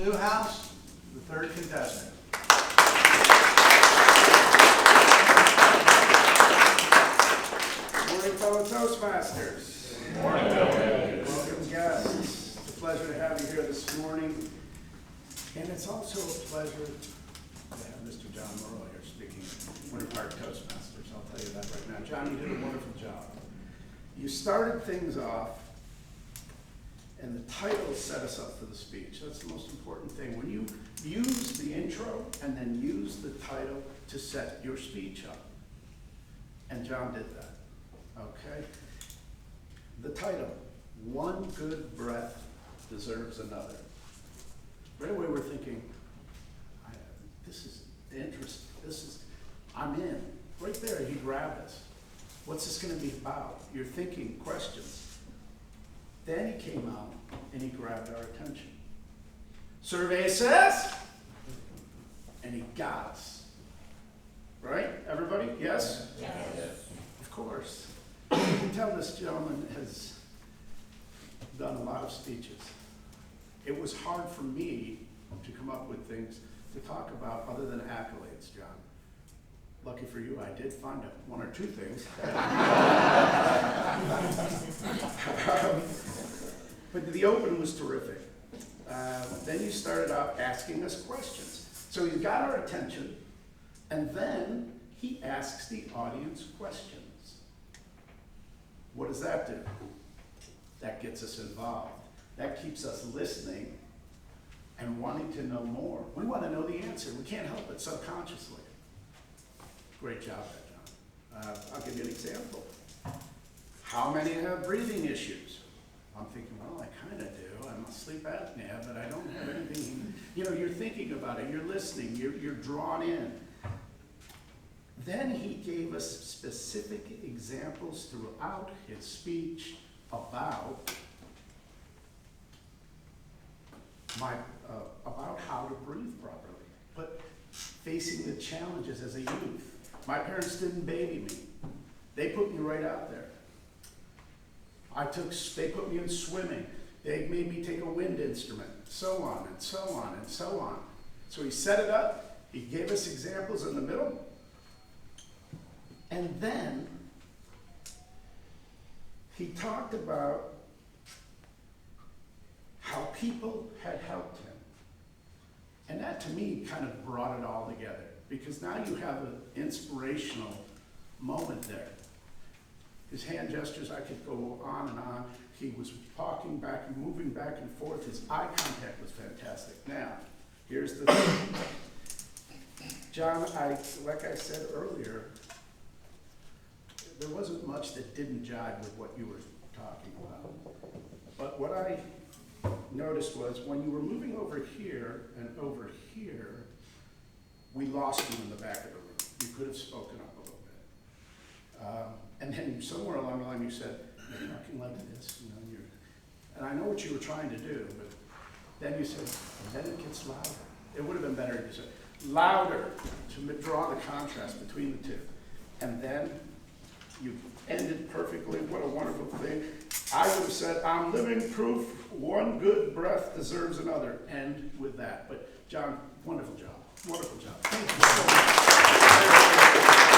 Newhouse, the third contestant. Morning, fellow Toastmasters. Morning, Welcome, guests. It's a pleasure to have you here this morning. And it's also a pleasure to have Mr. John Morrow here speaking at Winter Park Toastmasters. I'll tell you that right now. John, you did a wonderful job. You started things off, and the title set us up for the speech. That's the most important thing. When you use the intro and then use the title to set your speech up. And John did that. Okay? The title, One Good Breath Deserves Another. Right away we're thinking, this is interesting. I'm in. Right there, he grabbed us. What's this going to be about? You're thinking questions. Then he came out and he grabbed our attention. Survey says, and he got us. Right? Everybody? Yes? Yes. Of course. You can tell this gentleman has done a lot of speeches. It was hard for me to come up with things to talk about other than accolades, John. Lucky for you, I did find one or two things. But the open was terrific. Then you started out asking us questions. So he got our attention, and then he asks the audience questions. What does that do? That gets us involved. That keeps us listening and wanting to know more. We want to know the answer. We can't help it subconsciously. Great job, John. I'll give you an example. How many have breathing issues? I'm thinking, well, I kind of do. I'm a sleep apnea, but I don't have anything. You know, you're thinking about it. You're listening. You're drawn in. Then he gave us specific examples throughout his speech about about how to breathe properly, but facing the challenges as a youth. My parents didn't baby me. They put me right out there. They put me in swimming. They made me take a wind instrument, so on and so on and so on. So he set it up. He gave us examples in the middle. And then he talked about how people had helped him. And that, to me, kind of brought it all together. Because now you have an inspirational moment there. His hand gestures, I could go on and on. He was talking back and moving back and forth. His eye contact was fantastic. Now, here's the thing. John, like I said earlier, there wasn't much that didn't jive with what you were talking about. But what I noticed was when you were moving over here and over here, we lost you in the back of the room. You could have spoken up a little bit. And then somewhere along the line you said, you're talking like this, you know, and I know what you were trying to do, but then you said, and then it gets louder. It would have been better if you said, louder, to draw the contrast between the two. And then you ended perfectly. What a wonderful thing. I would have said, I'm living proof one good breath deserves another. End with that. But John, wonderful job. Wonderful job. Thank you so much.